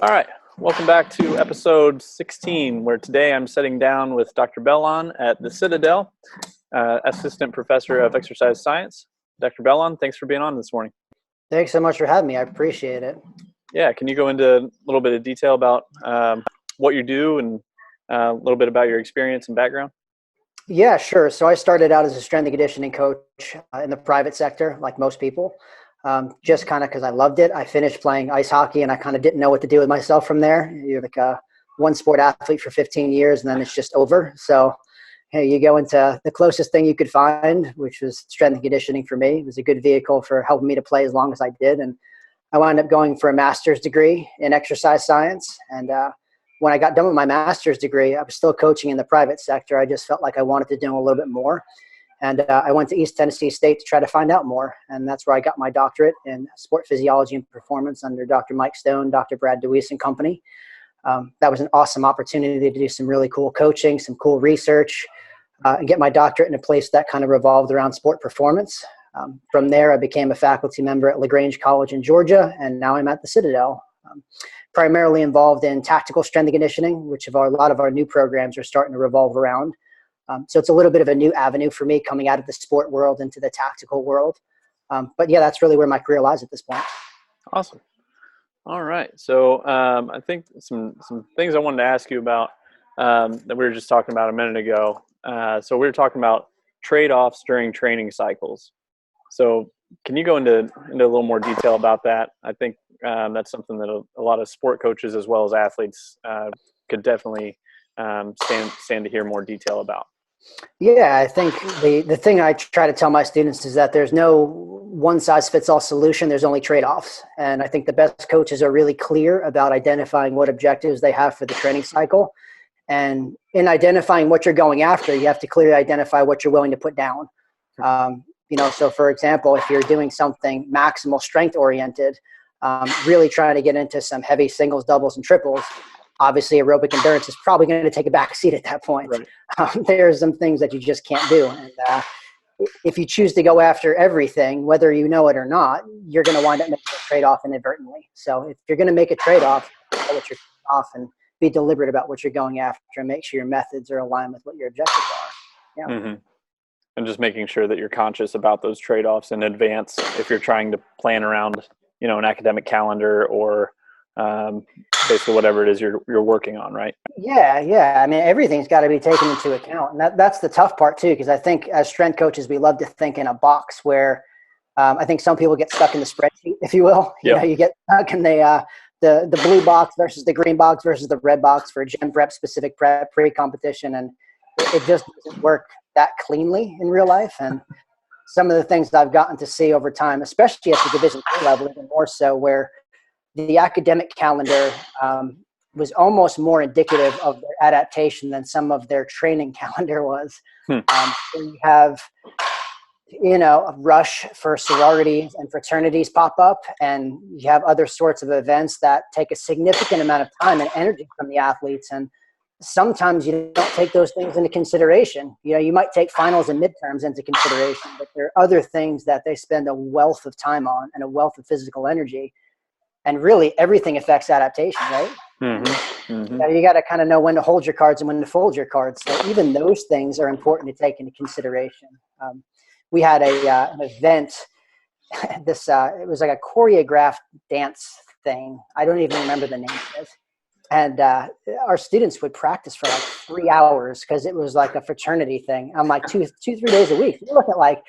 All right, welcome back to episode 16, where today I'm sitting down with Dr. Bellon at the Citadel, Assistant Professor of Exercise Science. Dr. Bellon, thanks for being on this morning. Thanks so much for having me. I appreciate it. Yeah, can you go into a little bit of detail about what you do and a little bit about your experience and background? Yeah, sure. So I started out as a strength and conditioning coach in the private sector, like most people, just kind of because I loved it. I finished playing ice hockey and I kind of didn't know what to do with myself from there. You're like a one sport athlete for 15 years and then it's just over. So hey, you go into the closest thing you could find, which was strength and conditioning for me. It was a good vehicle for helping me to play as long as I did. And I wound up going for a master's degree in exercise science. And when I got done with my master's degree, I was still coaching in the private sector. I just felt like I wanted to do a little bit more. And I went to East Tennessee State to try to find out more. And that's where I got my doctorate in sport physiology and performance under Dr. Mike Stone, Dr. Brad DeWeese and company. That was an awesome opportunity to do some really cool coaching, some cool research, and get my doctorate in a place that kind of revolved around sport performance. From there, I became a faculty member at LaGrange College in Georgia, and now I'm at the Citadel. Primarily involved in tactical strength and conditioning, which a lot of our new programs are starting to revolve around. So it's a little bit of a new avenue for me coming out of the sport world into the tactical world. But yeah, that's really where my career lies at this point. Awesome. All right. So I think some things I wanted to ask you about that we were just talking about a minute ago. So we were talking about trade-offs during training cycles. So can you go into a little more detail about that? I think that's something that a lot of sport coaches as well as athletes could definitely stand to hear more detail about. Yeah, I think the thing I try to tell my students is that there's no one-size-fits-all solution. There's only trade-offs. And I think the best coaches are really clear about identifying what objectives they have for the training cycle. And in identifying what you're going after, you have to clearly identify what you're willing to put down. So for example, if you're doing something maximal strength oriented, really trying to get into some heavy singles, doubles, and triples, obviously aerobic endurance is probably going to take a back seat at that point. Right. There's some things that you just can't do. And if you choose to go after everything, whether you know it or not, you're going to wind up making a trade-off inadvertently. So if you're going to make a trade-off, know what you're off and be deliberate about what you're going after and make sure your methods are aligned with what your objectives are. Yeah. Mm-hmm. And just making sure that you're conscious about those trade-offs in advance if you're trying to plan around, an academic calendar or basically whatever it is you're working on, right? Yeah. I mean, everything's got to be taken into account. And that's the tough part too, because I think as strength coaches, we love to think in a box where I think some people get stuck in the spreadsheet, if you will. Yep. You get stuck in the blue box versus the green box versus the red box for gen prep, specific prep, pre-competition. And it just doesn't work that cleanly in real life. And some of the things that I've gotten to see over time, especially at the Division III level, even more so, where the academic calendar was almost more indicative of their adaptation than some of their training calendar was. So you have, a rush for sororities and fraternities pop up, and you have other sorts of events that take a significant amount of time and energy from the athletes. And sometimes you don't take those things into consideration. You might take finals and midterms into consideration, but there are other things that they spend a wealth of time on and a wealth of physical energy. And really everything affects adaptation, right? Mm-hmm. Mm-hmm. You got to kind of know when to hold your cards and when to fold your cards. So even those things are important to take into consideration. We had an event, it was like a choreographed dance thing. I don't even remember the name of it. And our students would practice for like 3 hours because it was like a fraternity thing. I'm like 3 days a week. You're looking at like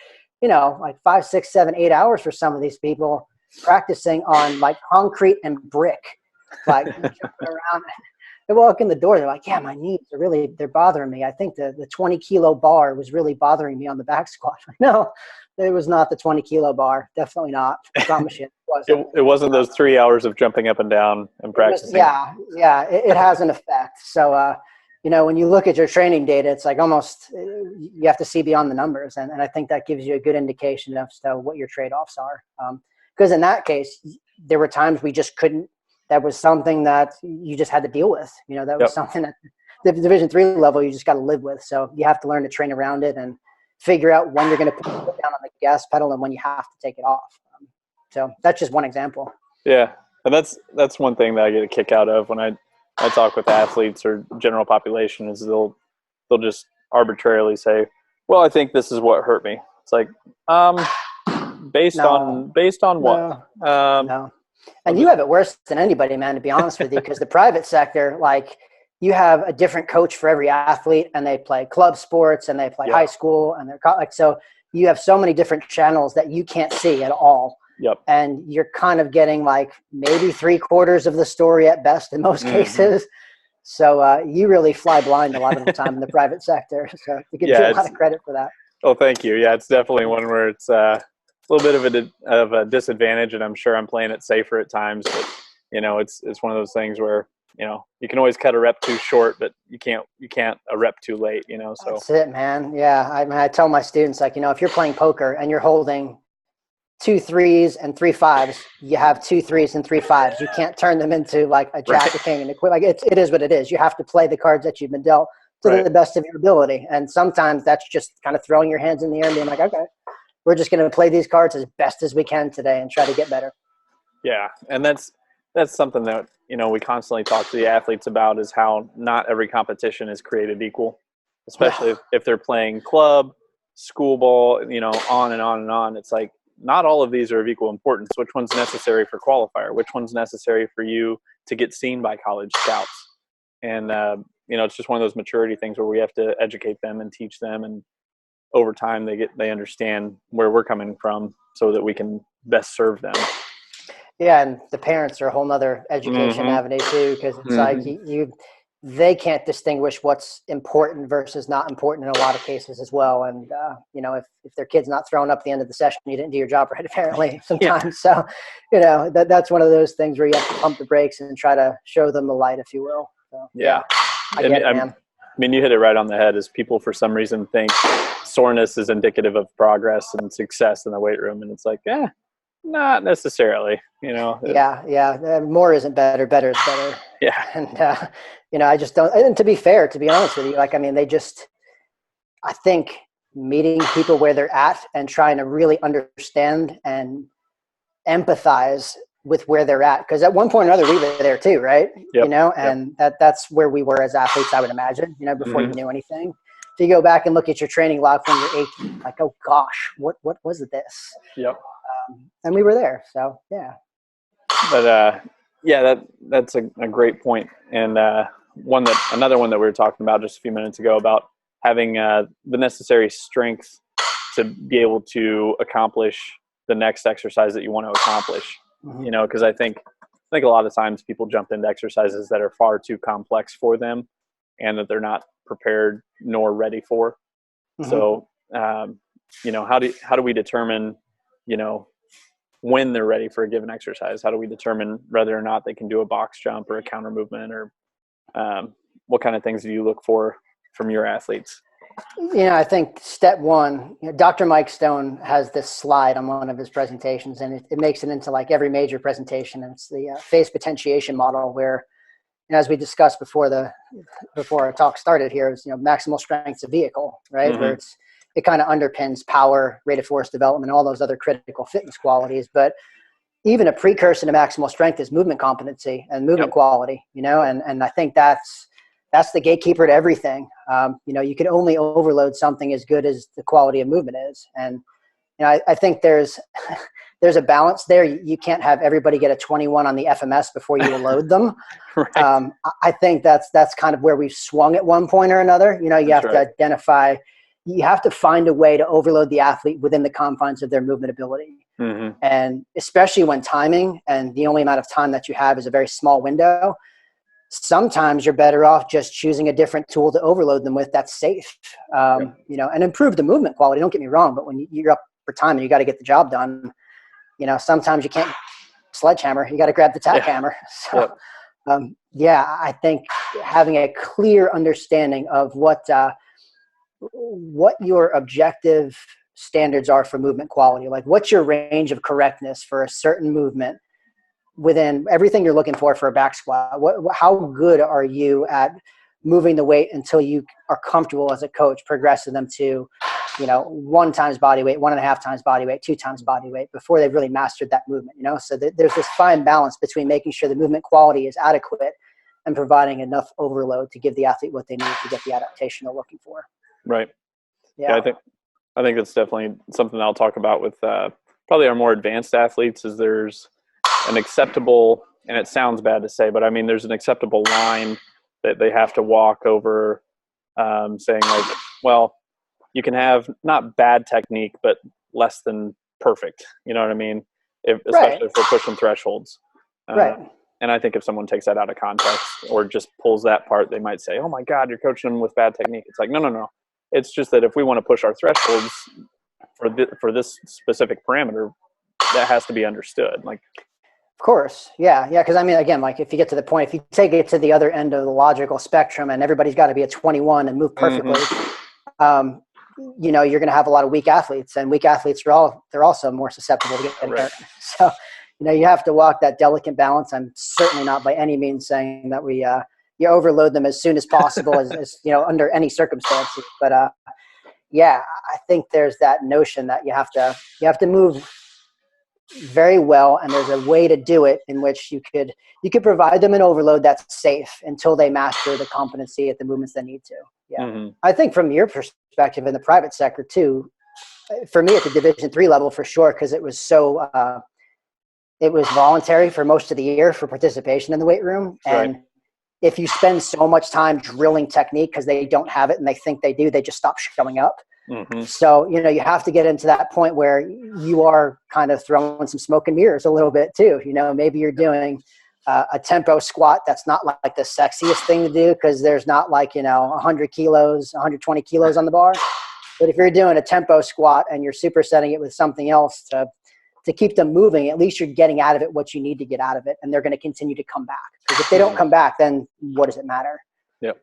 5, 6, 7, 8 hours for some of these people practicing on like concrete and brick, like jumping around. They walk in the door, they're like, yeah, my knees are they're bothering me. I think the 20-kilo bar was really bothering me on the back squat. No, it was not the 20-kilo bar. Definitely not. I promise you. It wasn't those 3 hours of jumping up and down and practicing. It has an effect. So, when you look at your training data, it's like almost you have to see beyond the numbers. And I think that gives you a good indication of what your trade-offs are. Because in that case, there were times we just couldn't. That was something that you just had to deal with. That was something that the Division III level you just got to live with. So you have to learn to train around it and figure out when you're going to put your foot down on the gas pedal and when you have to take it off. So that's just one example. Yeah. And that's one thing that I get a kick out of when I talk with athletes or general population is they'll just arbitrarily say, "Well, I think this is what hurt me." It's like, um, No, based on what? no, Um, no. And you have it worse than anybody, man, to be honest with you, because the private sector, like, you have a different coach for every athlete, and they play club sports and they play high yeah, school, and they're like, so you have so many different channels that you can't see at all. yep. And you're kind of getting like maybe 3/4 of the story at best in most Hmm. cases. So you really fly blind a lot of the time in the private sector. So to give you Yeah, a lot it's of credit for that. oh, thank you. Yeah, it's definitely one where it's a little bit of a disadvantage, and I'm sure I'm playing it safer at times. But it's one of those things where you can always cut a rep too short, but you can't a rep too late. So That's it, man. Yeah. I mean, I tell my students, like, if you're playing poker and you're holding 2 3s and 3 5s, you have 2 3s and 3 5s. You can't turn them into like a right, jack, a king, and a queen. Like it is what it is. You have to play the cards that you've been dealt to right, the best of your ability. And sometimes that's just kind of throwing your hands in the air and being like, okay, we're just going to play these cards as best as we can today and try to get better. yeah, and that's something that we constantly talk to the athletes about is how not every competition is created equal, especially No. if they're playing club, school ball, on and on and on. It's like not all of these are of equal importance. Which one's necessary for qualifier? Which one's necessary for you to get seen by college scouts? And it's just one of those maturity things where we have to educate them and teach them, and over time they understand where we're coming from so that we can best serve them. Yeah, and the parents are a whole nother education Mm-hmm. avenue too, because it's like Mm-hmm. they can't distinguish what's important versus not important in a lot of cases as well. And if their kid's not throwing up at the end of the session, you didn't do your job right, apparently Yeah. sometimes. So, that's one of those things where you have to pump the brakes and try to show them the light, if you will. So Yeah. yeah, I And get it, I man. mean, you hit it right on the head. Is people for some reason think soreness is indicative of progress and success in the weight room, and it's like, not necessarily. Yeah, yeah. More isn't better. Better is better. Yeah, And I just don't. And to be fair, to be honest with you, like, I mean, I think meeting people where they're at and trying to really understand and empathize with where they're at, because at one point or another we were there too, right? yep, yep. And that's where we were as athletes, I would imagine, before you Hmm. knew anything. If you go back and look at your training log when you're 18, like, oh gosh, what was this? Yep. And we were there. So yeah. But yeah, that's a great point, and another one that we were talking about just a few minutes ago about having the necessary strength to be able to accomplish the next exercise that you want to accomplish. Mm-hmm. Because I think a lot of times people jump into exercises that are far too complex for them, and that they're not prepared nor ready for. Mm-hmm. So, how do we determine, you know, when they're ready for a given exercise? How do we determine whether or not they can do a box jump or a counter movement, or what kind of things do you look for from your athletes? I think step one, Dr. Mike Stone has this slide on one of his presentations, and it makes it into like every major presentation. And it's the phase potentiation model, where, as we discussed before our talk started here, is maximal strength's a vehicle, right? Where Mm-hmm. it kind of underpins power, rate of force development, all those other critical fitness qualities. But even a precursor to maximal strength is movement competency and movement Yep. quality, and I think that's the gatekeeper to everything. You can only overload something as good as the quality of movement is. And I think there's a balance there. You can't have everybody get a 21 on the FMS before you load them. Right. I think that's kind of where we've swung at one point or another. You That's have to right. identify, you have to find a way to overload the athlete within the confines of their movement ability. Mm-hmm. And especially when timing and the only amount of time that you have is a very small window, sometimes you're better off just choosing a different tool to overload them with that's safe, Yep. and improve the movement quality. Don't get me wrong, but when you're up for time and you got to get the job done, sometimes you can't sledgehammer, you got to grab the tack Yeah. hammer. So, Yep. I think having a clear understanding of what your objective standards are for movement quality, like what's your range of correctness for a certain movement within everything you're looking for a back squat. How good are you at moving the weight until you are comfortable as a coach progressing them to 1 times body weight, 1.5 times body weight, 2 times body weight before they've really mastered that movement, So there's this fine balance between making sure the movement quality is adequate and providing enough overload to give the athlete what they need to get the adaptation they're looking for. Right. Yeah. I think that's definitely something I'll talk about with probably our more advanced athletes. Is there's an acceptable, and it sounds bad to say, but I mean there's an acceptable line that they have to walk over, saying like, well, you can have not bad technique, but less than perfect. You know what I mean? Especially if we're pushing thresholds. Right. And I think if someone takes that out of context or just pulls that part, they might say, "Oh my God, you're coaching them with bad technique." It's like, no. It's just that if we want to push our thresholds for this specific parameter, that has to be understood. Like, of course, yeah. Because I mean, again, like if you get to the point, if you take it to the other end of the logical spectrum, and everybody's got to be a 21 and move perfectly, you're going to have a lot of weak athletes, and weak athletes they're also more susceptible to getting hurt. So, you have to walk that delicate balance. I'm certainly not by any means saying that you overload them as soon as possible, as under any circumstances. But I think there's that notion that you have to move very well, and there's a way to do it in which you could provide them an overload that's safe until they master the competency at the movements they need to. Yeah, I think from your perspective in the private sector too, for me at the Division III level for sure, because it was so it was voluntary for most of the year for participation in the weight room, and if you spend so much time drilling technique because they don't have it and they think they do, they just stop showing up. So, you have to get into that point where you are kind of throwing some smoke and mirrors a little bit too. Maybe you're doing a tempo squat that's not like the sexiest thing to do because there's not 100 kilos, 120 kilos on the bar. But if you're doing a tempo squat and you're supersetting it with something else to keep them moving, at least you're getting out of it what you need to get out of it, and they're going to continue to come back. Because if they don't come back, then what does it matter? Yep.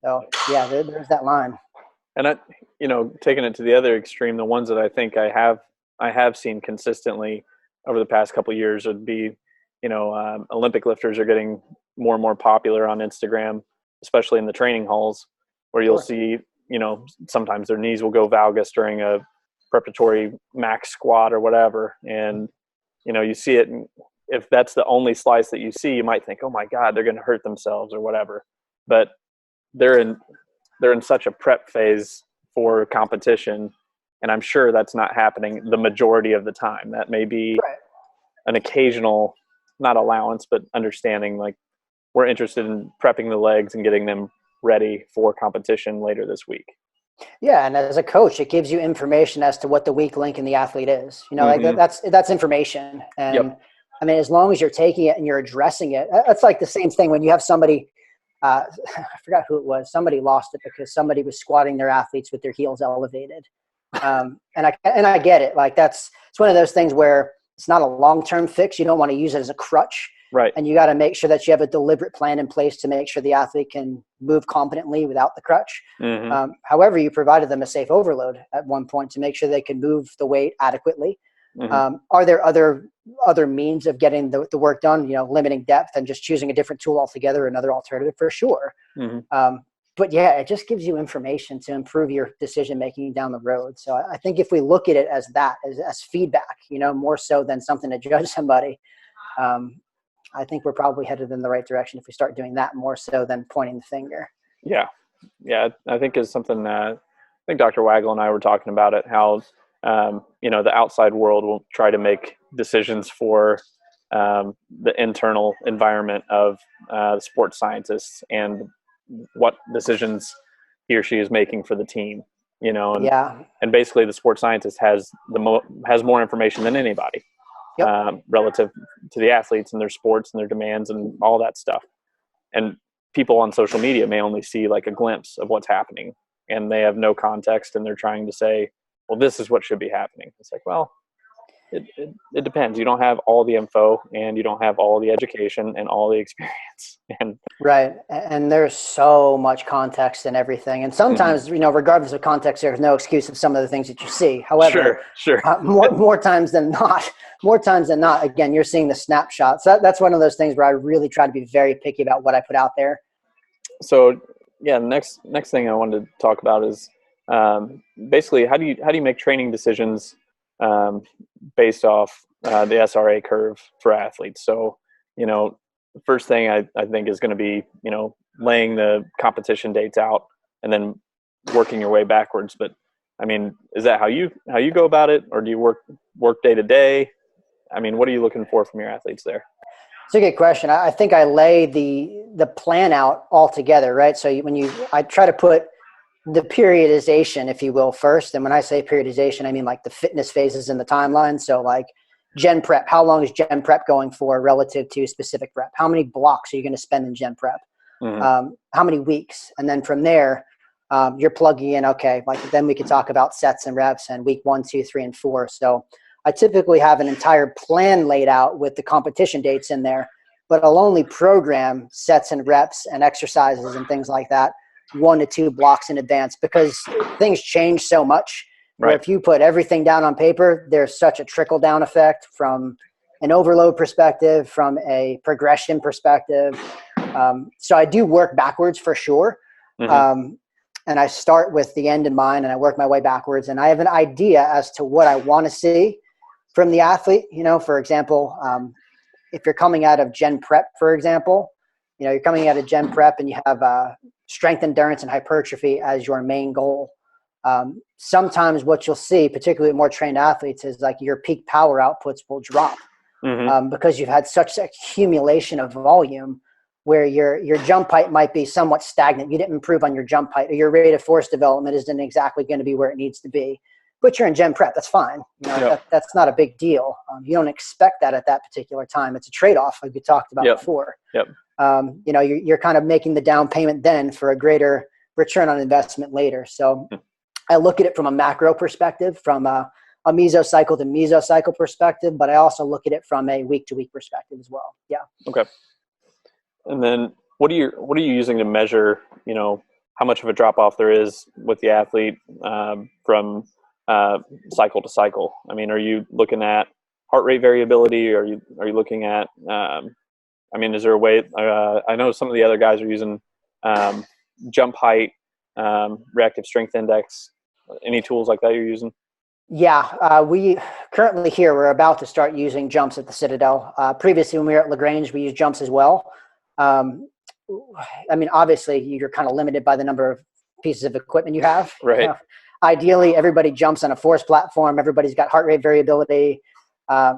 So there's that line. And taking it to the other extreme, the ones that I think I have seen consistently over the past couple of years would be, Olympic lifters are getting more and more popular on Instagram, especially in the training halls, where you'll see, sometimes their knees will go valgus during a preparatory max squat or whatever, and you see it. And if that's the only slice that you see, you might think, "Oh my God, they're going to hurt themselves" or whatever. But they're in such a prep phase for competition, and I'm sure that's not happening the majority of the time. That may be an occasional, not allowance, but understanding, like, we're interested in prepping the legs and getting them ready for competition later this week. Yeah, and as a coach, it gives you information as to what the weak link in the athlete is. Like that's information. And I mean, as long as you're taking it and you're addressing it, that's like the same thing when you have somebody, I forgot who it was. Somebody lost it because somebody was squatting their athletes with their heels elevated. And I get it. Like it's one of those things where it's not a long-term fix. You don't want to use it as a crutch. Right. And you got to make sure that you have a deliberate plan in place to make sure the athlete can move competently without the crutch. However, you provided them a safe overload at one point to make sure they can move the weight adequately. Are there other means of getting the work done, limiting depth and just choosing a different tool altogether, another alternative for sure. But it just gives you information to improve your decision-making down the road. So I think if we look at it as that, as feedback, more so than something to judge somebody, I think we're probably headed in the right direction if we start doing that more so than pointing the finger. Yeah. I think it's something I think Dr. Waggle and I were talking about it, how, the outside world will try to make decisions for the internal environment of the sports scientists and what decisions he or she is making for the team, and basically the sports scientist has more information than anybody. Relative to the athletes and their sports and their demands and all that stuff. And people on social media may only see like a glimpse of what's happening, and they have no context, and they're trying to say, well, this is what should be happening. It's like, well, it depends. You don't have all the info, and you don't have all the education and all the experience. Right. And there's so much context and everything. And sometimes, regardless of context, there's no excuse of some of the things that you see. However, more times than not, again, you're seeing the snapshots. That's one of those things where I really try to be very picky about what I put out there. So, next thing I wanted to talk about is basically, how do you make training decisions um, based off the SRA curve for athletes? So, the first thing I think is going to be, laying the competition dates out and then working your way backwards. But I mean, is that how you go about it, or do you work day to day? I mean, what are you looking for from your athletes there? It's a good question. I think I lay the plan out all together, right? So I try to put the periodization, if you will, first. And when I say periodization, I mean like the fitness phases in the timeline. So like gen prep, how long is gen prep going for relative to specific rep? How many blocks are you going to spend in gen prep? Mm-hmm. How many weeks? And then from there, you're plugging in, okay, like then we can talk about sets and reps and week 1, 2, 3, and 4. So I typically have an entire plan laid out with the competition dates in there, but I'll only program sets and reps and exercises and things like that 1 to 2 blocks in advance, because things change so much. Where Right. if you put everything down on paper, there's such a trickle down effect from an overload perspective, from a progression perspective. So I do work backwards for sure. Mm-hmm. Um, and I start with the end in mind and I work my way backwards, and I have an idea as to what I want to see from the athlete. For example, if you're coming out of gen prep, for example, you're coming out of gen prep and you have strength, endurance, and hypertrophy as your main goal. Sometimes what you'll see, particularly with more trained athletes, is like your peak power outputs will drop Mm-hmm. because you've had such accumulation of volume where your jump height might be somewhat stagnant. You didn't improve on your jump height, or your rate of force development isn't exactly going to be where it needs to be. But you're in gen prep, that's fine. Yep. That's not a big deal. You don't expect that at that particular time. It's a trade-off, like we talked about Yep. before. Yep. You're kind of making the down payment then for a greater return on investment later. So I look at it from a macro perspective, from a mesocycle to mesocycle perspective, but I also look at it from a week-to-week perspective as well. Yeah. Okay. And then what are you using to measure, how much of a drop off there is with the athlete from cycle to cycle? I mean, are you looking at heart rate variability? Are you looking at? I mean, is there a way? I know some of the other guys are using jump height, reactive strength index. Any tools like that you're using? Yeah, we currently here, we're about to start using jumps at the Citadel. Previously, when we were at LaGrange, we used jumps as well. Um, I mean, obviously, you're kind of limited by the number of pieces of equipment you have. Right. Ideally, everybody jumps on a force platform. Everybody's got heart rate variability,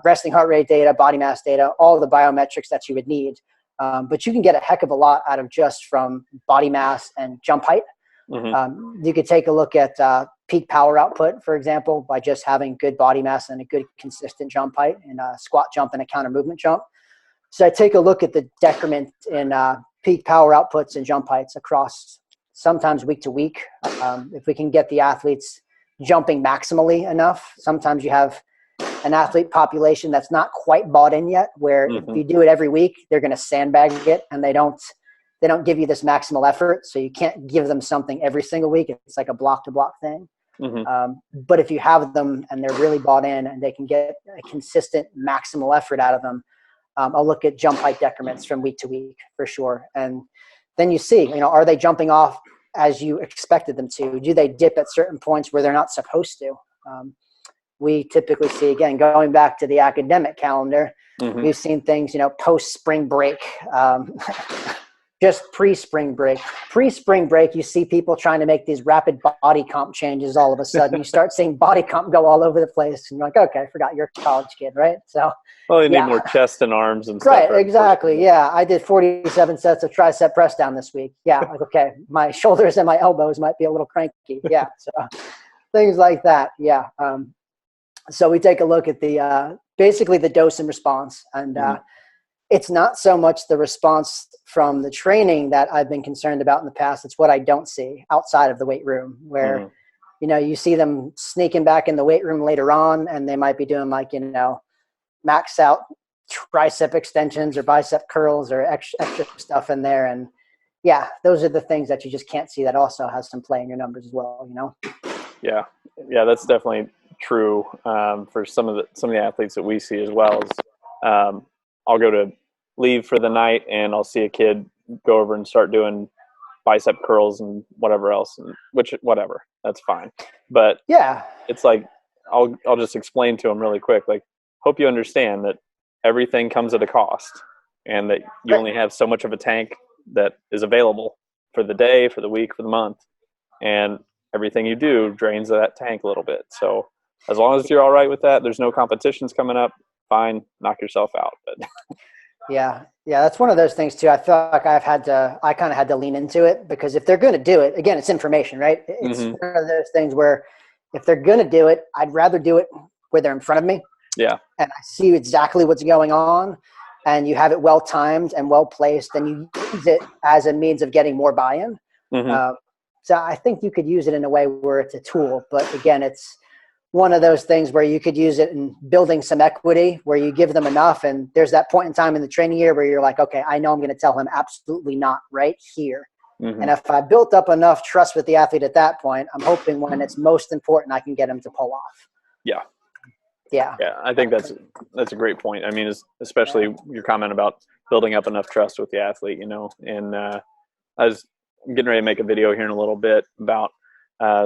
resting heart rate data, body mass data, all the biometrics that you would need. But you can get a heck of a lot out of just from body mass and jump height. Mm-hmm. You could take a look at peak power output, for example, by just having good body mass and a good consistent jump height in a squat jump and a counter movement jump. So I take a look at the decrement in peak power outputs and jump heights across sometimes week to week. If we can get the athletes jumping maximally enough, sometimes you have an athlete population that's not quite bought in yet, where if you do it every week, they're going to sandbag it and they don't give you this maximal effort. So you can't give them something every single week. It's like a block to block thing. Mm-hmm. But if you have them and they're really bought in and they can get a consistent maximal effort out of them, I'll look at jump height decrements from week to week for sure. And then you see, are they jumping off as you expected them to? Do they dip at certain points where they're not supposed to? We typically see, again, going back to the academic calendar, we've seen things, post spring break, just pre-spring break. Pre-spring break, you see people trying to make these rapid body comp changes all of a sudden. You start seeing body comp go all over the place. And you're like, okay, I forgot you're a college kid, right? So, well, you need more chest and arms and stuff. Right, exactly. Yeah, I did 47 sets of tricep press down this week. Yeah, like, okay, my shoulders and my elbows might be a little cranky. Yeah, so things like that. Yeah. So we take a look at the basically the dose and response, and it's not so much the response from the training that I've been concerned about in the past. It's what I don't see outside of the weight room, where you see them sneaking back in the weight room later on, and they might be doing like max out tricep extensions or bicep curls or extra stuff in there. And yeah, those are the things that you just can't see. That also has some play in your numbers as well. Yeah, that's definitely true for some of the athletes that we see as well. As I'll go to leave for the night and I'll see a kid go over and start doing bicep curls and whatever else, and whatever, that's fine. But Yeah. it's like, I'll just explain to them really quick, like, hope you understand that everything comes at a cost, and that you Right. only have so much of a tank that is available for the day, for the week, for the month, and everything you do drains that tank a little bit. So as long as you're all right with that, there's no competitions coming up, fine, knock yourself out. But Yeah. Yeah. That's one of those things too. I feel like I kind of had to lean into it, because if they're going to do it, again, it's information, right? It's mm-hmm. one of those things where if they're going to do it, I'd rather do it where they're in front of me. Yeah. And I see exactly what's going on, and you have it well timed and well placed, and you use it as a means of getting more buy-in. Mm-hmm. Uh, so I think you could use it in a way where it's a tool, but again, it's one of those things where you could use it in building some equity, where you give them enough, and there's that point in time in the training year where you're like, okay, I know I'm going to tell him absolutely not right here. Mm-hmm. And if I built up enough trust with the athlete at that point, I'm hoping when it's most important, I can get him to pull off. Yeah. Yeah. Yeah, I think that's a great point. I mean, especially your comment about building up enough trust with the athlete, and I was getting ready to make a video here in a little bit about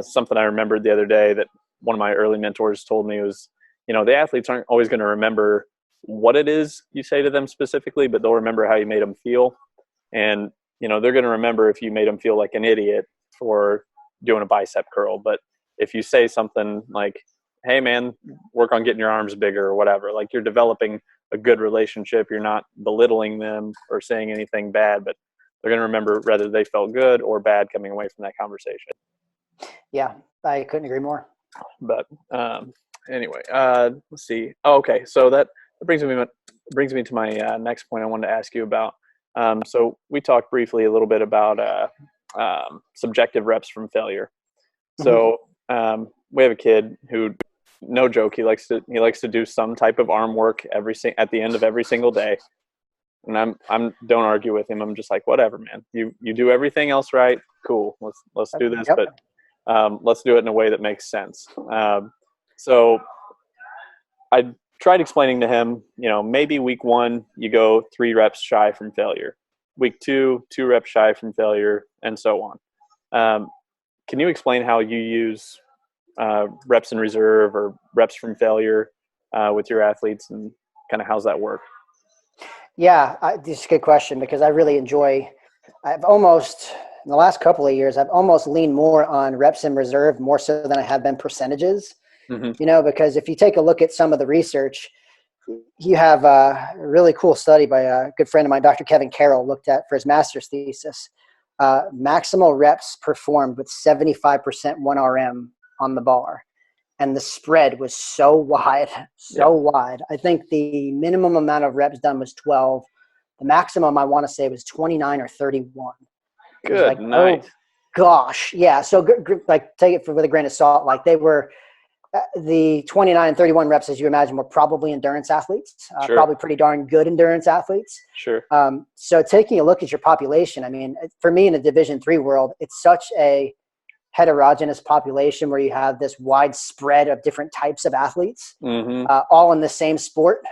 something I remembered the other day that one of my early mentors told me was, the athletes aren't always going to remember what it is you say to them specifically, but they'll remember how you made them feel. And, they're going to remember if you made them feel like an idiot for doing a bicep curl. But if you say something like, hey man, work on getting your arms bigger or whatever, like, you're developing a good relationship. You're not belittling them or saying anything bad, but they're going to remember whether they felt good or bad coming away from that conversation. Yeah, I couldn't agree more. But anyway, let's see. Oh, okay, so that brings me to my next point I wanted to ask you about. So we talked briefly a little bit about subjective reps from failure. So we have a kid who, no joke, he likes to do some type of arm work at the end of every single day. And I'm don't argue with him. I'm just like, whatever, man. You do everything else right. Cool. Let's do this, but let's do it in a way that makes sense. So I tried explaining to him, maybe week 1 you go 3 reps shy from failure, week 2 2 reps shy from failure, and so on. Can you explain how you use reps in reserve or reps from failure with your athletes, and kind of how's that work? Yeah, this is a good question, because I really enjoy. In the last couple of years, I've almost leaned more on reps in reserve more so than I have been percentages. Mm-hmm. Because if you take a look at some of the research, you have a really cool study by a good friend of mine, Dr. Kevin Carroll, looked at for his master's thesis. Maximal reps performed with 75% 1RM on the bar. And the spread was so wide. I think the minimum amount of reps done was 12. The maximum, I want to say, was 29 or 31. Good night. Oh, gosh. Yeah. So, like, take it with a grain of salt. Like, they were the 29 and 31 reps, as you imagine, were probably endurance athletes, Sure. Probably pretty darn good endurance athletes. Sure. So taking a look at your population, I mean, for me in the Division III world, it's such a heterogeneous population where you have this wide spread of different types of athletes, all in the same sport,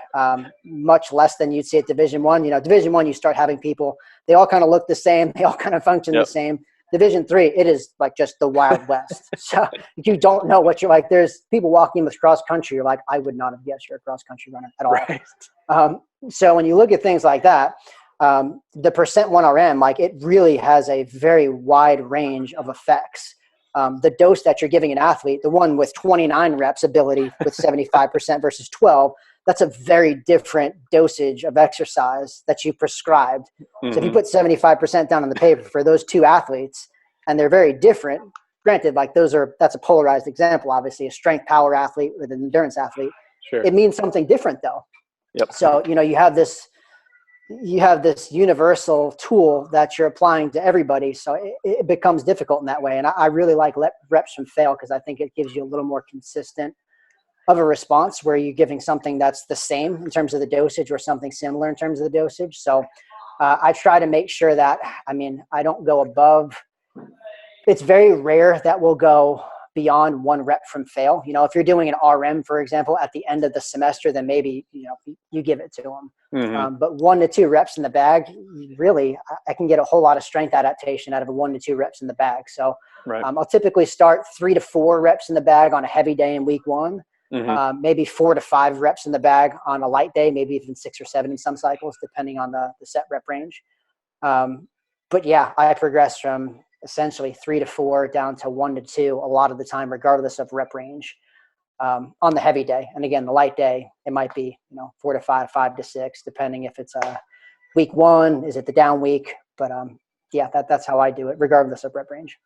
much less than you'd see at Division I. Division I, you start having people, they all kind of look the same. They all kind of function the same. Division III, it is like just the Wild West. So you don't know what you're like. There's people walking with cross country. You're like, I would not have guessed you're a cross country runner at all. Right. So when you look at things like that, the percent 1RM, like, it really has a very wide range of effects. The dose that you're giving an athlete, the one with 29 reps ability with 75% versus 12, that's a very different dosage of exercise that you prescribed. So if you put 75% down on the paper for those two athletes, and they're very different, granted, like, that's a polarized example, obviously, a strength power athlete with an endurance athlete. Sure. It means something different though. Yep. So, you have this universal tool that you're applying to everybody. So it becomes difficult in that way. And I really like reps from fail, because I think it gives you a little more consistent of a response, where you're giving something that's the same in terms of the dosage or something similar in terms of the dosage. So I try to make sure that, I don't go above. It's very rare that we'll go beyond one rep from fail. If you're doing an RM, for example, at the end of the semester, then maybe, you give it to them. Mm-hmm. But 1 to 2 reps in the bag, really, I can get a whole lot of strength adaptation out of a 1 to 2 reps in the bag. So Right. I'll typically start 3 to 4 reps in the bag on a heavy day in week 1. Mm-hmm. Maybe 4 to 5 reps in the bag on a light day, maybe even 6 or 7 in some cycles, depending on the set rep range. But yeah, I progress from essentially 3 to 4 down to 1 to 2 a lot of the time, regardless of rep range, on the heavy day. And again, the light day, it might be, 4 to 5, 5 to 6, depending if it's a week 1, is it the down week? But yeah, that's how I do it, regardless of rep range.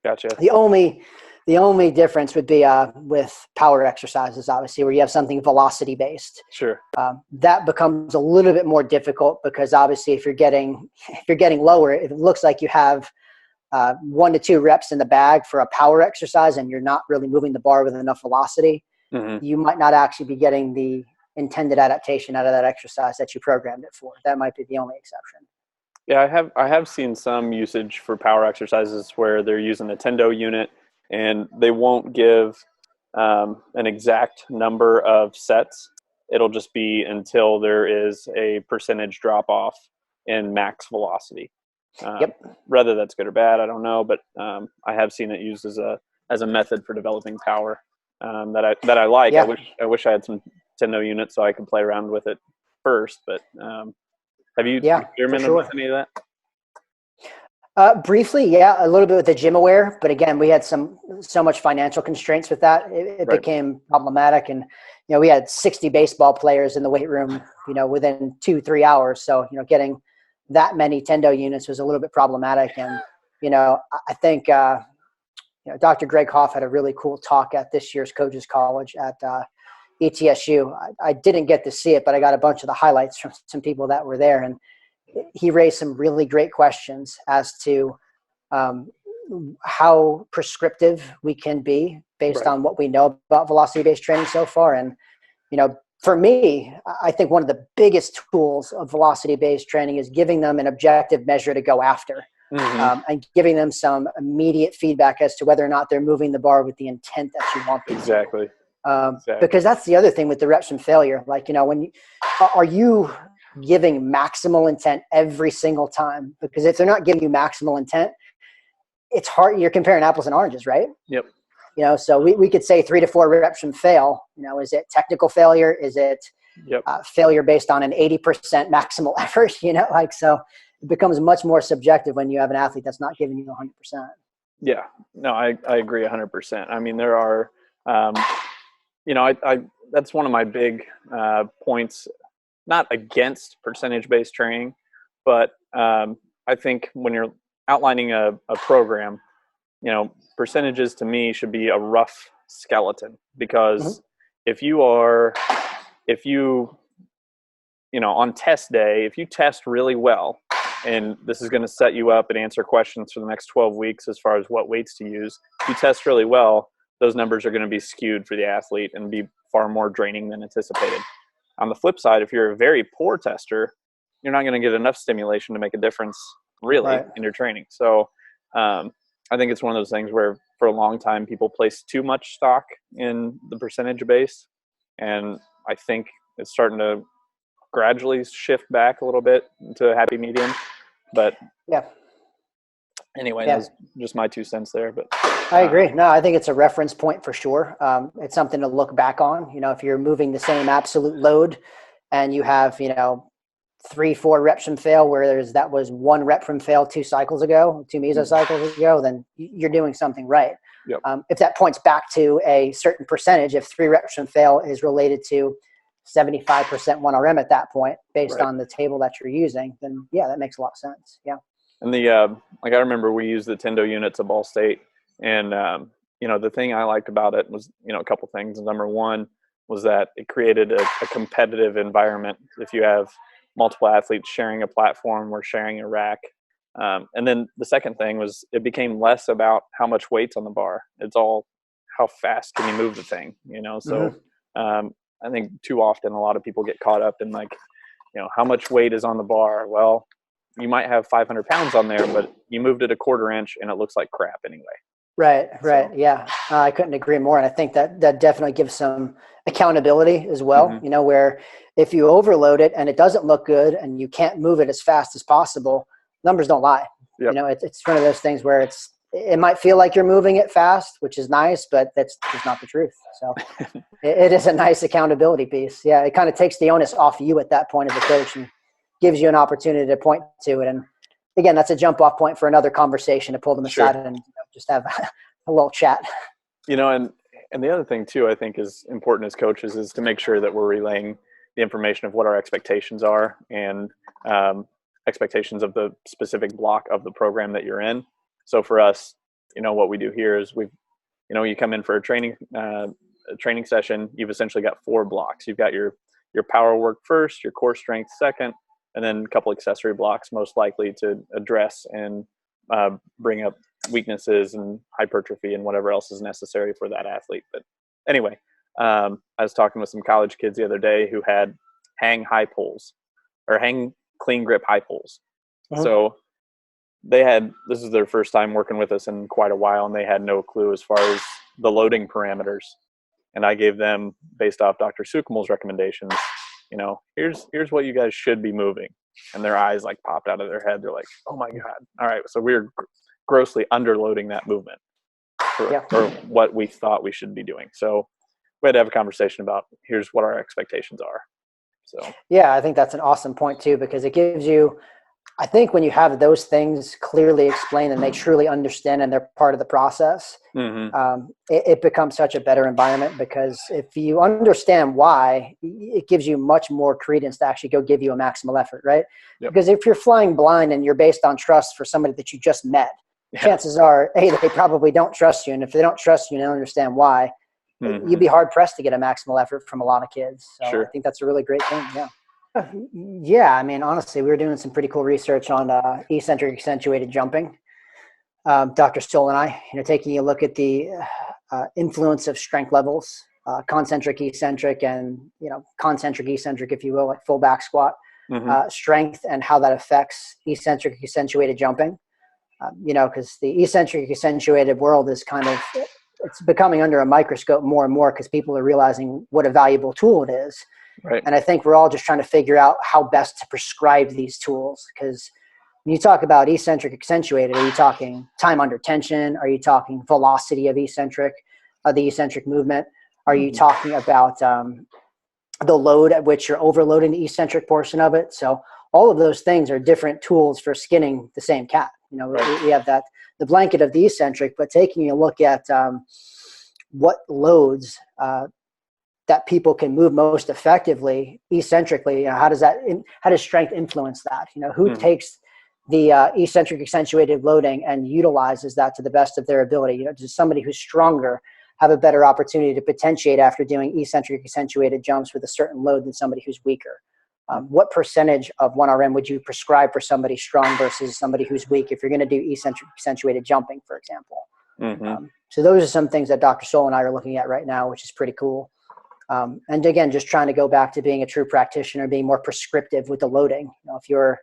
Gotcha. The only difference would be with power exercises, obviously, where you have something velocity based. Sure. That becomes a little bit more difficult because obviously, if you're getting lower, it looks like you have 1 to 2 reps in the bag for a power exercise, and you're not really moving the bar with enough velocity. Mm-hmm. You might not actually be getting the intended adaptation out of that exercise that you programmed it for. That might be the only exception. Yeah, I have seen some usage for power exercises where they're using a Tendo unit and they won't give an exact number of sets. It'll just be until there is a percentage drop off in max velocity. Yep. Whether that's good or bad, I don't know, but I have seen it used as a method for developing power that I like. Yeah. I wish I had some Tendo units so I could play around with it first, but have you experimented with any of that? Briefly, yeah, a little bit with the gym aware, but again, we had so much financial constraints with that. It Right. became problematic, and we had 60 baseball players in the weight room, within 2-3 hours. So getting that many Tendo units was a little bit problematic, and I think Dr. Greg Hoff had a really cool talk at this year's Coaches College at ETSU. I didn't get to see it, but I got a bunch of the highlights from some people that were there, and he raised some really great questions as to how prescriptive we can be based Right. on what we know about velocity-based training so far. And, for me, I think one of the biggest tools of velocity-based training is giving them an objective measure to go after, Mm-hmm. and giving them some immediate feedback as to whether or not they're moving the bar with the intent that you want them to. Exactly. Because that's the other thing with the reps and failure. Like, are you giving maximal intent every single time? Because if they're not giving you maximal intent, it's hard. You're comparing apples and oranges, right? Yep. So we could say 3 to 4 reps and fail. Is it technical failure? Is it Yep. Failure based on an 80% maximal effort? So it becomes much more subjective when you have an athlete that's not giving you 100%. Yeah. No, I agree 100%. I mean, there are, I that's one of my big points, not against percentage-based training, but I think when you're outlining a program, percentages to me should be a rough skeleton, because if you on test day, if you test really well, and this is going to set you up and answer questions for the next 12 weeks as far as what weights to use, if you test really well, those numbers are going to be skewed for the athlete and be far more draining than anticipated. On the flip side, if you're a very poor tester, you're not going to get enough stimulation to make a difference really in your training. So I think it's one of those things where for a long time people place too much stock in the percentage base, and I think it's starting to gradually shift back a little bit to a happy medium. But anyway, that's just my 2 cents there. But I agree. No, I think it's a reference point for sure. It's something to look back on. If you're moving the same absolute load and you have 3-4 reps from fail, where that was 1 rep from fail 2 cycles ago, 2 mesocycles ago, then you're doing something right. Yep. If that points back to a certain percentage, if 3 reps from fail is related to 75% 1RM at that point, based on the table that you're using, then that makes a lot of sense. Yeah. And I remember we used the Tendo units at Ball State, and the thing I liked about it was a couple things. Number one was that it created a competitive environment. If you have multiple athletes sharing a platform or sharing a rack, and then the second thing was it became less about how much weight's on the bar. It's all how fast can you move the thing. So I think too often a lot of people get caught up in how much weight is on the bar. Well, you might have 500 pounds on there, but you moved it a quarter inch and it looks like crap anyway. Right, right. So, Yeah, I couldn't agree more. And I think that that definitely gives some accountability as well, hmm where if you overload it and it doesn't look good and you can't move it as fast as possible, numbers don't lie. yep, It's one of those things where it might feel like you're moving it fast, which is nice, but that's just not the truth. So it is a nice accountability piece. Yeah, it kind of takes the onus off you at that point as a coach and gives you an opportunity to point to it. And again, that's a jump off point for another conversation to pull them aside sure. and just have a little chat. And the other thing too, I think is important as coaches is to make sure that we're relaying the information of what our expectations are and expectations of the specific block of the program that you're in. So for us, what we do here is you come in for a training session. You've essentially got 4 blocks. You've got your power work first, your core strength second, and then a couple accessory blocks most likely to address and bring up weaknesses and hypertrophy and whatever else is necessary for that athlete. But anyway, I was talking with some college kids the other day who had hang high pulls or hang clean grip high pulls. Mhm. So this is their first time working with us in quite a while, and they had no clue as far as the loading parameters. And I gave them, based off Dr. Sukumal's recommendations, here's what you guys should be moving. And their eyes like popped out of their head. They're like, oh my God. All right. So we're grossly underloading that movement Yeah. for what we thought we should be doing. So we had to have a conversation about here's what our expectations are. So, Yeah, I think that's an awesome point too, because it gives you, I think when you have those things clearly explained and they truly understand and they're part of the process, mm-hmm. it becomes such a better environment because if you understand why, it gives you much more credence to actually go give you a maximal effort, right? Yep. Because if you're flying blind and you're based on trust for somebody that you just met, Yeah. chances are, hey, they probably don't trust you. And if they don't trust you and don't understand why, Mm-hmm. you'd be hard pressed to get a maximal effort from a lot of kids. So I Sure. think that's a really great thing. Yeah. Yeah, I mean, honestly, we were doing some pretty cool research on eccentric accentuated jumping. Dr. Stoll and I, taking a look at the influence of strength levels, concentric, eccentric, and concentric, eccentric, if you will, like full back squat Mm-hmm. strength, and how that affects eccentric accentuated jumping. Because the eccentric accentuated world is it's becoming under a microscope more and more because people are realizing what a valuable tool it is. Right. And I think we're all just trying to figure out how best to prescribe these tools. Because when you talk about eccentric accentuated, are you talking time under tension? Are you talking velocity of the eccentric movement? Are you Mm-hmm. talking about the load at which you're overloading the eccentric portion of it? So all of those things are different tools for skinning the same cat. Right. We have the blanket of the eccentric, but taking a look at what loads that people can move most effectively eccentrically. How does strength influence that? Who Mm-hmm. takes the eccentric accentuated loading and utilizes that to the best of their ability? Does somebody who's stronger have a better opportunity to potentiate after doing eccentric accentuated jumps with a certain load than somebody who's weaker? What percentage of 1RM would you prescribe for somebody strong versus somebody who's weak if you're going to do eccentric accentuated jumping, for example? Mm-hmm. So those are some things that Dr. Stoll and I are looking at right now, which is pretty cool. And again, just trying to go back to being a true practitioner, being more prescriptive with the loading. If your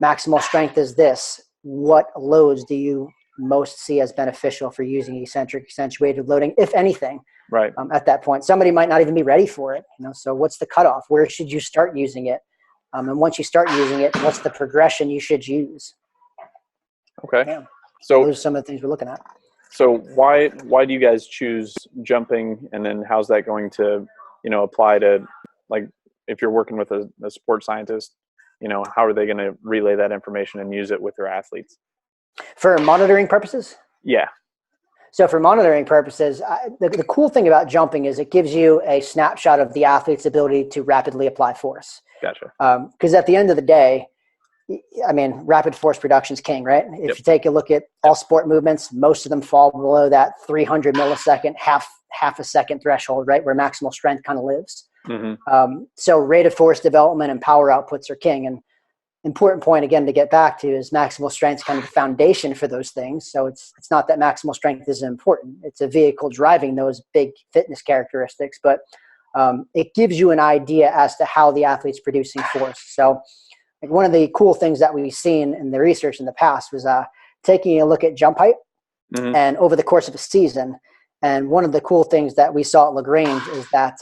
maximal strength is this, what loads do you most see as beneficial for using eccentric accentuated loading, if anything? Right. At that point, somebody might not even be ready for it. So what's the cutoff? Where should you start using it? And once you start using it, what's the progression you should use? Okay. Yeah. So Those are some of the things we're looking at. So why do you guys choose jumping, and then how's that going to apply to, like, if you're working with a sports scientist, how are they going to relay that information and use it with their athletes? For monitoring purposes? Yeah. So for monitoring purposes, the cool thing about jumping is it gives you a snapshot of the athlete's ability to rapidly apply force. Gotcha. Because at the end of the day, I mean, rapid force production is king, right? If Yep. you take a look at all sport movements, most of them fall below that 300 millisecond, half a second threshold, right, where maximal strength kind of lives. Mm-hmm. So rate of force development and power outputs are king. And important point again to get back to is maximal strength is kind of the foundation for those things. So it's not that maximal strength isn't important. It's a vehicle driving those big fitness characteristics, but it gives you an idea as to how the athlete's producing force. So like one of the cool things that we've seen in the research in the past was taking a look at jump height Mm-hmm. and over the course of a season. And one of the cool things that we saw at LaGrange is that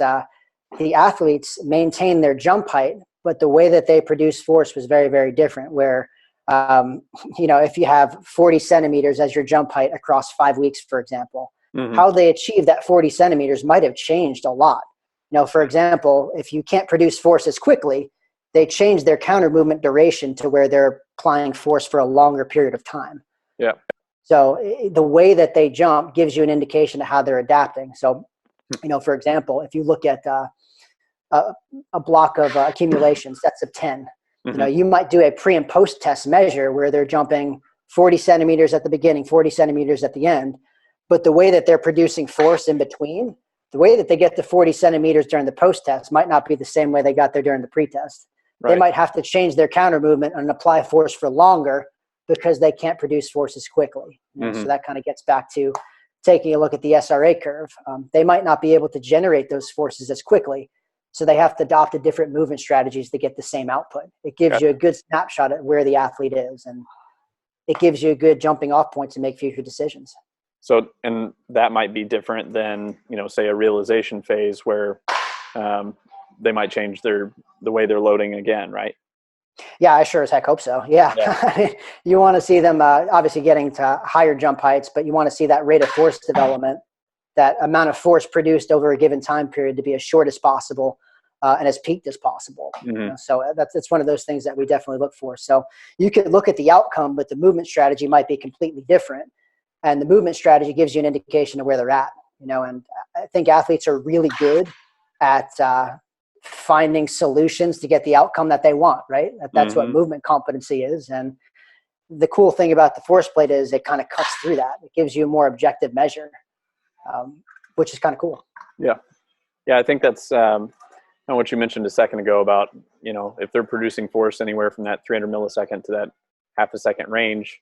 the athletes maintained their jump height, but the way that they produced force was very, very different. Where, if you have 40 centimeters as your jump height across 5 weeks, for example, Mm-hmm. how they achieve that 40 centimeters might have changed a lot. For example, if you can't produce force as quickly, they change their counter movement duration to where they're applying force for a longer period of time. Yeah. So the way that they jump gives you an indication of how they're adapting. So, for example, if you look at a block of accumulation, sets of 10, Mm-hmm. you might do a pre and post test measure where they're jumping 40 centimeters at the beginning, 40 centimeters at the end. But the way that they're producing force in between, the way that they get to 40 centimeters during the post test might not be the same way they got there during the pre-test. Right. They might have to change their counter movement and apply force for longer because they can't produce force as quickly. Mm-hmm. So that kind of gets back to taking a look at the SRA curve. They might not be able to generate those forces as quickly. So they have to adopt a different movement strategies to get the same output. It gives you a good snapshot at where the athlete is, and it gives you a good jumping off point to make future decisions. So, and that might be different than, say a realization phase where they might change the way they're loading again, right? Yeah, I sure as heck hope so. Yeah. You want to see them obviously getting to higher jump heights, but you want to see that rate of force development, that amount of force produced over a given time period to be as short as possible and as peaked as possible. Mm-hmm. So that's one of those things that we definitely look for. So you could look at the outcome, but the movement strategy might be completely different. And the movement strategy gives you an indication of where they're at, and I think athletes are really good at finding solutions to get the outcome that they want, right? That's what movement competency is. And the cool thing about the force plate is it kind of cuts through that. It gives you a more objective measure, which is kind of cool. Yeah. Yeah. I think that's what you mentioned a second ago about, if they're producing force anywhere from that 300 millisecond to that half a second range.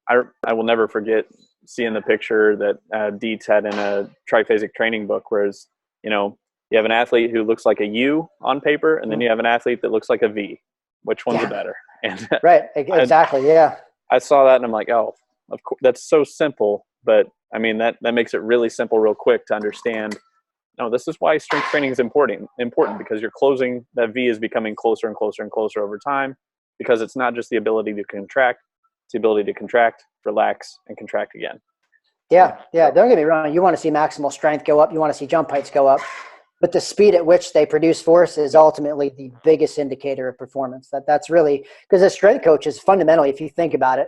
I will never forget seeing the picture that Dietz had in a triphasic training book, whereas, you have an athlete who looks like a U on paper, and then you have an athlete that looks like a V. Which one's better? And right. Exactly. I saw that and I'm like, oh, of course, that's so simple. But I mean, that makes it really simple real quick to understand. No, this is why strength training is important because you're closing, that V is becoming closer and closer and closer over time, because it's not just the ability to contract, it's the ability to contract, relax, and contract again. Yeah. Don't get me wrong. You want to see maximal strength go up. You want to see jump heights go up. But the speed at which they produce force is ultimately the biggest indicator of performance. That's really, because as strength coaches, fundamentally, if you think about it,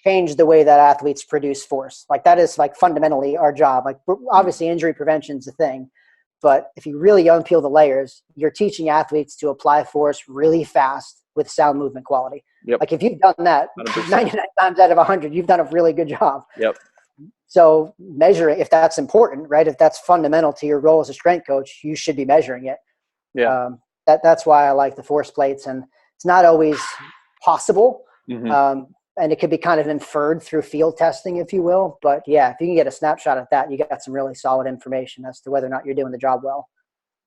change the way that athletes produce force. Like that is like fundamentally our job. Like obviously injury prevention is a thing, but if you really unpeel the layers, you're teaching athletes to apply force really fast with sound movement quality. Yep. Like if you've done that 100%. 99 times out of 100, you've done a really good job. Yep. So measuring, if that's important, right? If that's fundamental to your role as a strength coach, you should be measuring it. Yeah. That's why I like the force plates, and it's not always possible. Mm-hmm. And it could be kind of inferred through field testing, if you will. But yeah, if you can get a snapshot at that, you got some really solid information as to whether or not you're doing the job well.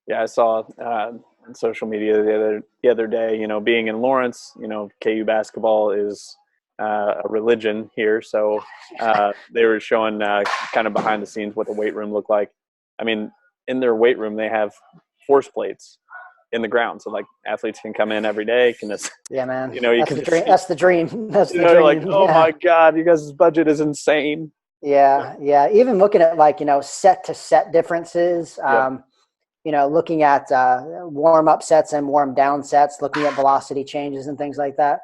Yeah, I saw on social media the other day, being in Lawrence, KU basketball is a religion here. So they were showing kind of behind the scenes what the weight room looked like. I mean, in their weight room, they have force plates in the ground. So like athletes can come in every day. Yeah, man. That's the dream. That's the dream. You're like, oh my God, you guys' budget is insane. Yeah. Even looking at set to set differences, looking at warm up sets and warm down sets, looking at velocity changes and things like that.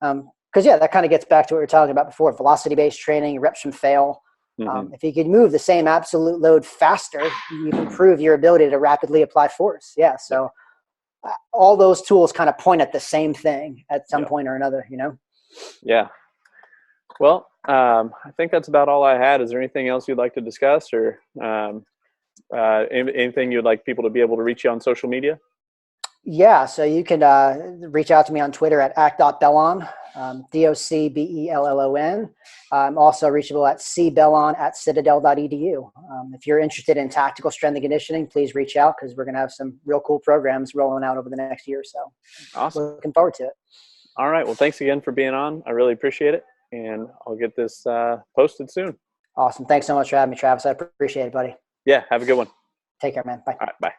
Because that kind of gets back to what we were talking about before, velocity-based training, reps and fail. Mm-hmm. If you could move the same absolute load faster, you improve your ability to rapidly apply force. Yeah, so all those tools kind of point at the same thing at some point or another, Yeah. Well, I think that's about all I had. Is there anything else you'd like to discuss, or anything you'd like people to be able to reach you on social media? Yeah, so you can reach out to me on Twitter at act.bellon, DOCBELLON. I'm also reachable at cbellon@citadel.edu. If you're interested in tactical strength and conditioning, please reach out, because we're going to have some real cool programs rolling out over the next year or so. Awesome. Looking forward to it. All right. Well, thanks again for being on. I really appreciate it. and I'll get this posted soon. Awesome. Thanks so much for having me, Travis. I appreciate it, buddy. Yeah, have a good one. Take care, man. Bye. All right, bye.